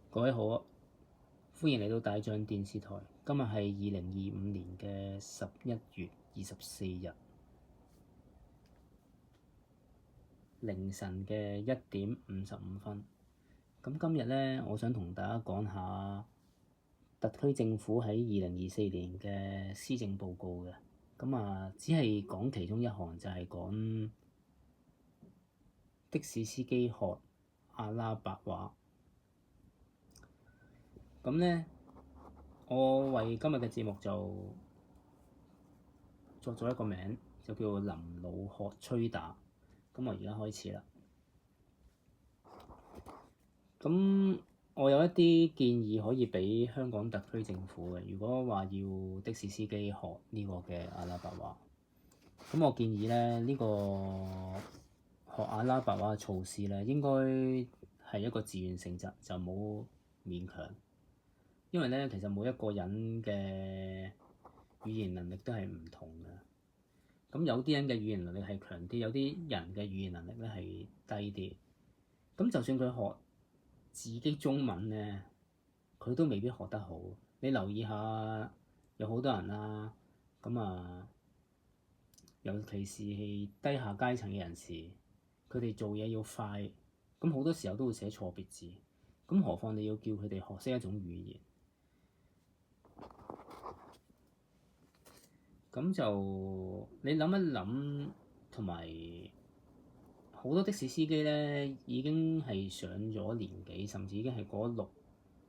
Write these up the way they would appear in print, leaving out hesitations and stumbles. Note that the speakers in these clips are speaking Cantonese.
各位好啊，歡迎嚟到大象電視台。今日係2025年嘅11月24日凌晨嘅1點55分。咁今日呢，我想同大家講下特區政府喺2024年嘅施政報告嘅。只係講其中一項，就係講的士司機學阿拉伯話。咁呢，我為今日嘅節目就作咗一個名，就叫做臨老學吹打。咁我而家開始啦。咁我有一啲建議可以俾香港特區政府嘅。如果話要的士司機學呢個嘅阿拉伯話，咁我建議咧，呢個學阿拉伯話嘅措施咧，應該係一個自願性質，就冇勉強。因為咧，其實每一個人嘅語言能力都係唔同嘅。咁有啲人嘅語言能力係強啲，有啲人嘅語言能力咧係低啲。咁就算佢學自己中文咧，佢都未必學得好。你留意下，有好多人啦，尤其是係低下階層嘅人士，佢哋做嘢要快，咁好多時候都會寫錯別字。咁何況你要叫佢哋學識一種語言？咁就你諗一諗，同埋好多的士司機咧已經係上咗年紀，甚至已經係過咗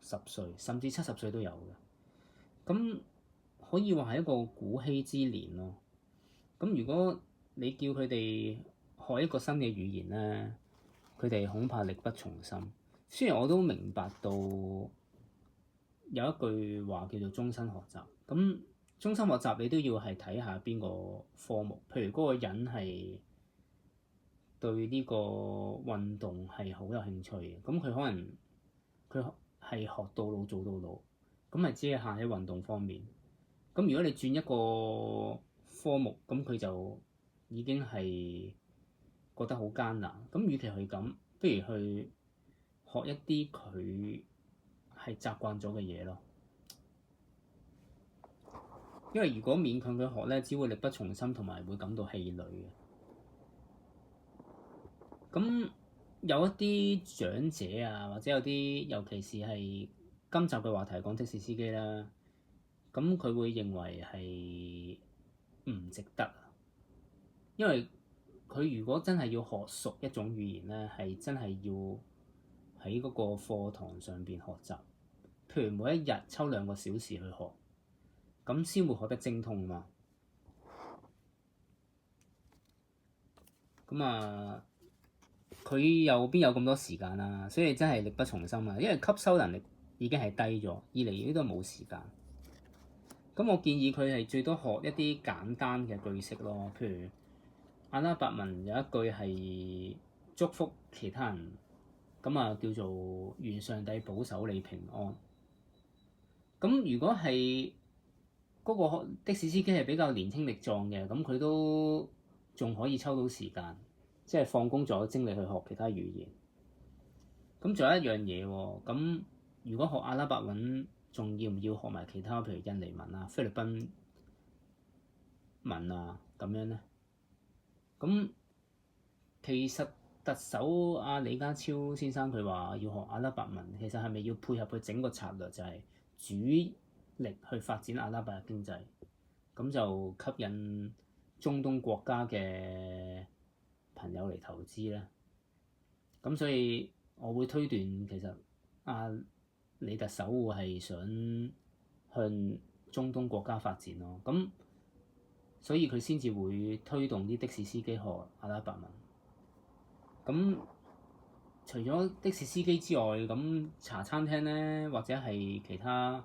60歲，甚至70歲都有嘅。咁可以話係一個古稀之年咯。咁如果你叫佢哋學一個新嘅語言咧，佢哋恐怕力不從心。雖然我都明白到有一句話叫做終身學習。咁終身學習你都要係睇下邊個科目，譬如嗰個人係對呢個運動係好有興趣嘅，咁佢可能佢係學到老做到老，咁咪只係限喺運動方面。咁如果你轉一個科目，咁佢就已經係覺得好艱難。咁與其係咁，不如去學一啲佢係習慣咗嘅嘢咯。因為如果勉強佢學咧，只會力不從心，同埋會感到氣餒嘅。咁有一啲長者啊，或者有啲，尤其是係今集嘅話題講的士司機啦，咁佢會認為係唔值得，因為佢如果真係要學熟一種語言咧，係真係要喺嗰個課堂上邊學習，譬如每一日抽2個小時去學。咁先會學得精通嘛。佢又邊有咁多時間啊？所以真係力不從心啊！因為吸收能力已經係低咗，二嚟呢都冇時間。咁我建議佢係最多學一啲簡單嘅句式咯，譬如阿拉伯文有一句係祝福其他人，叫做願上帝保守你平安。咁如果係嗰個的士司機係比較年輕力壯嘅，咁佢都仲可以抽到時間，即係放工仲有精力去學其他語言。咁仲有一樣嘢喎，咁如果學阿拉伯文，仲要唔要學埋其他，譬如印尼文啊、菲律賓文啊咁樣呢？咁其實特首阿李家超先生佢話要學阿拉伯文，其實係咪要配合佢整個策略，就係主力去發展阿拉伯嘅經濟，咁就吸引中東國家嘅朋友嚟投資咧。咁所以我會推斷其實李特首會係想向中東國家發展咯。咁所以佢先至會推動啲的士司機學阿拉伯文。咁除咗的士司機之外，咁茶餐廳咧，或者係其他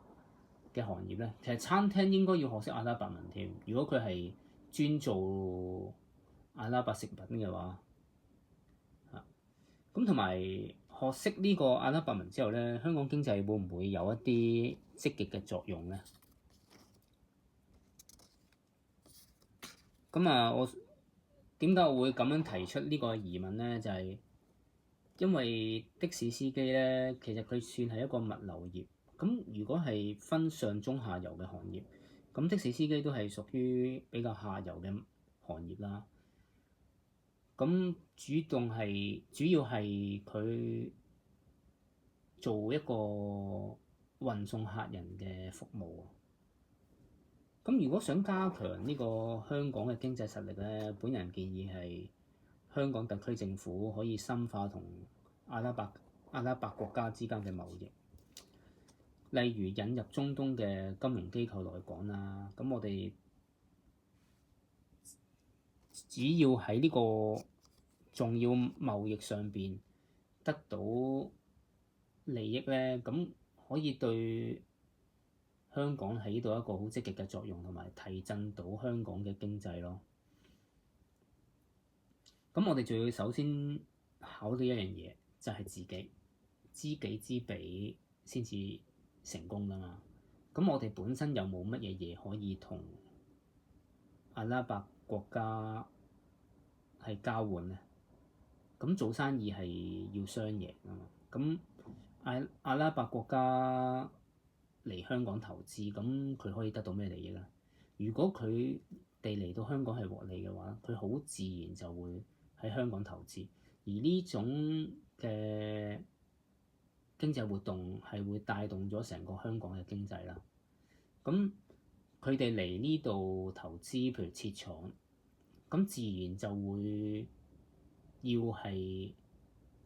嘅行業咧，其實餐廳應該要學識阿拉伯文添。如果佢係專做阿拉伯食品嘅話，咁同埋學識呢個阿拉伯文之後咧，香港經濟會唔會有一啲積極嘅作用咧？我點解我會咁樣提出呢個疑問咧？就係因為的士司機咧，其實佢算係一個物流業。咁如果係分上中下游嘅行業，咁的士司機都係屬於比較下游嘅行業啦。咁主要係佢做一個運送客人嘅服務。咁如果想加強呢個香港嘅經濟實力咧，本人建議係香港特區政府可以深化同阿拉伯國家之間嘅貿易，例如引入中東嘅金融機構來港啦。咁我哋只要喺呢個重要貿易上邊得到利益咧，咁可以對香港起到一個好積極嘅作用，同埋提振到香港嘅經濟咯。咁我哋就要首先考慮一樣嘢，就係自己知己知彼先至成功㗎嘛。咁我哋本身有冇乜嘢嘢可以同阿拉伯國家係交換咧？咁做生意係要雙贏啊嘛。咁阿拉伯國家嚟香港投資，咁佢可以得到咩利益啊？如果佢哋嚟到香港係獲利嘅話，佢好自然就會喺香港投資，而呢種嘅經濟活動係會帶動咗成個香港嘅經濟啦。咁佢哋嚟呢度投資，譬如設廠，咁自然就會要係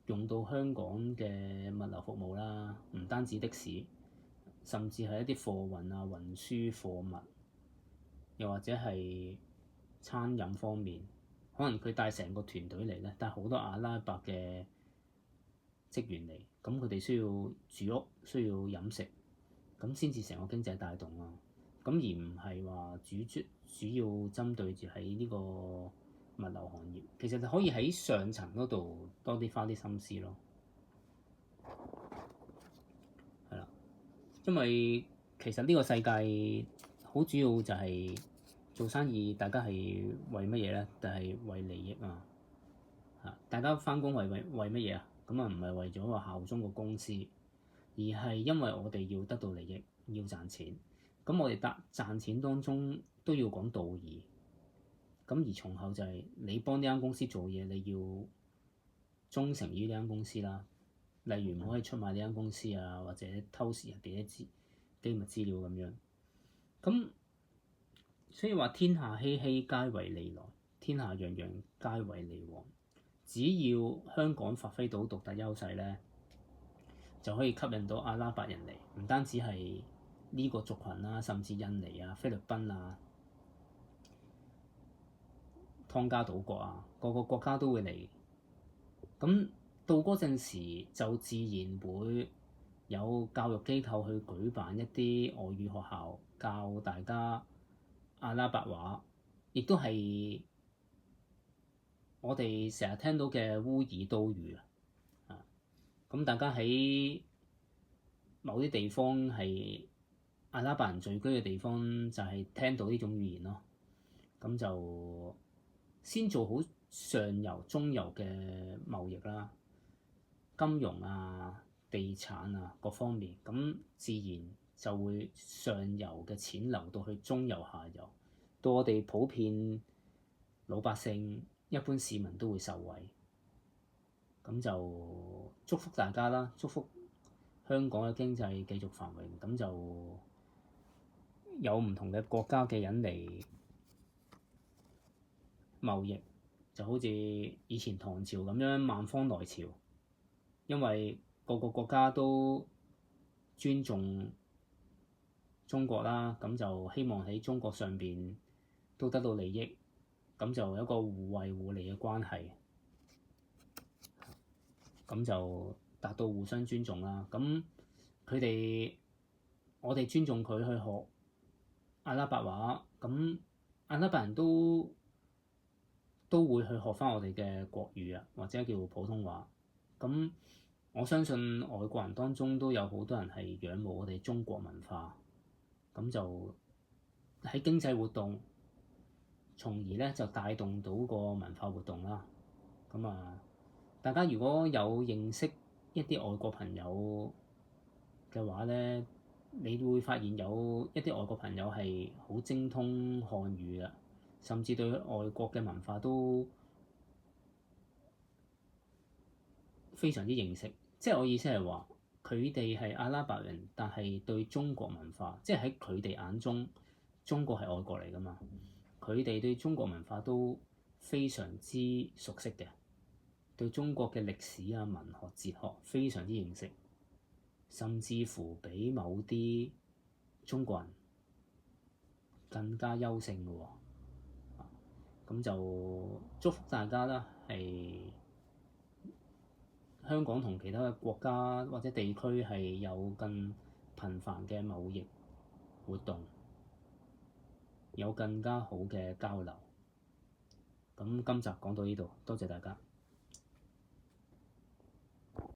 用到香港嘅物流服務啦，唔單止的士，甚至係一啲貨運啊、運輸貨物，又或者係餐飲方面，可能佢帶成個團隊嚟咧，帶好多阿拉伯嘅職員嚟，咁佢哋需要住屋、需要飲食，咁先至成個經濟帶動咯。咁而唔係話主要針對住喺呢個物流行業，其實就可以喺上層嗰度多啲花啲心思咯。係啦，因為其實呢個世界好主要就係做生意，大家係為乜嘢咧？就係為利益啊！大家返工為乜嘢啊？咁啊唔係為咗話效忠個公司，而係因為我哋要得到利益，要賺錢。咁我哋賺錢當中都要講道義。咁而從後就係你幫呢間公司做嘢，你要忠誠於呢間公司啦。例如唔可以出賣呢間公司啊，或者偷竊人哋啲機密資料咁樣。咁所以話天下熙熙，皆為利來；天下攘攘，皆為利往。只要香港發揮到獨特優勢咧，就可以吸引到阿拉伯人嚟，唔單止係呢個族群啦，甚至印尼啊、菲律賓啊、湯加島國啊，個個國家都會嚟。咁到嗰陣時，就自然會有教育機構去舉辦一啲外語學校，教大家阿拉伯話，亦都係我哋成日聽到嘅烏爾都語啊。咁大家喺某啲地方係阿拉伯人聚居嘅地方，就係聽到呢種語言咯。咁就先做好上游、中游嘅貿易啦，金融啊、地產啊各方面，咁自然就會上游嘅錢流到去中游、下游，到我哋普遍老百姓、一般市民都會受惠。咁就祝福大家啦，祝福香港嘅經濟繼續繁榮。咁就有唔同嘅國家嘅人嚟貿易，就好似以前唐朝咁樣萬方來朝，因為個個國家都尊重中國啦，咁就希望喺中國上邊都得到利益，咁就有一個互惠互利嘅關係，咁就達到互相尊重啦。咁我哋尊重佢去學阿拉伯話，咁阿拉伯人都會去學返我哋嘅國語啊，或者叫普通話。咁我相信外國人當中都有好多人係仰慕我哋中國文化，咁就喺經濟活動，從而咧就帶動到個文化活動啦。咁啊，大家如果有認識一啲外國朋友嘅話咧，你會發現有一啲外國朋友係好精通漢語嘅，甚至對外國嘅文化都非常之認識。即係我意思係話，佢哋係阿拉伯人，但係對中國文化，即係喺佢哋眼中，中國係外國嚟㗎嘛。佢哋對中國文化都非常之熟悉嘅，對中國嘅歷史啊、文學、哲學非常之認識，甚至乎比某啲中國人更加優勝嘅喎。咁就祝福大家啦，係香港同其他嘅國家或者地區係有更頻繁嘅貿易活動，有更加好嘅交流。咁今集講到呢度，多謝大家。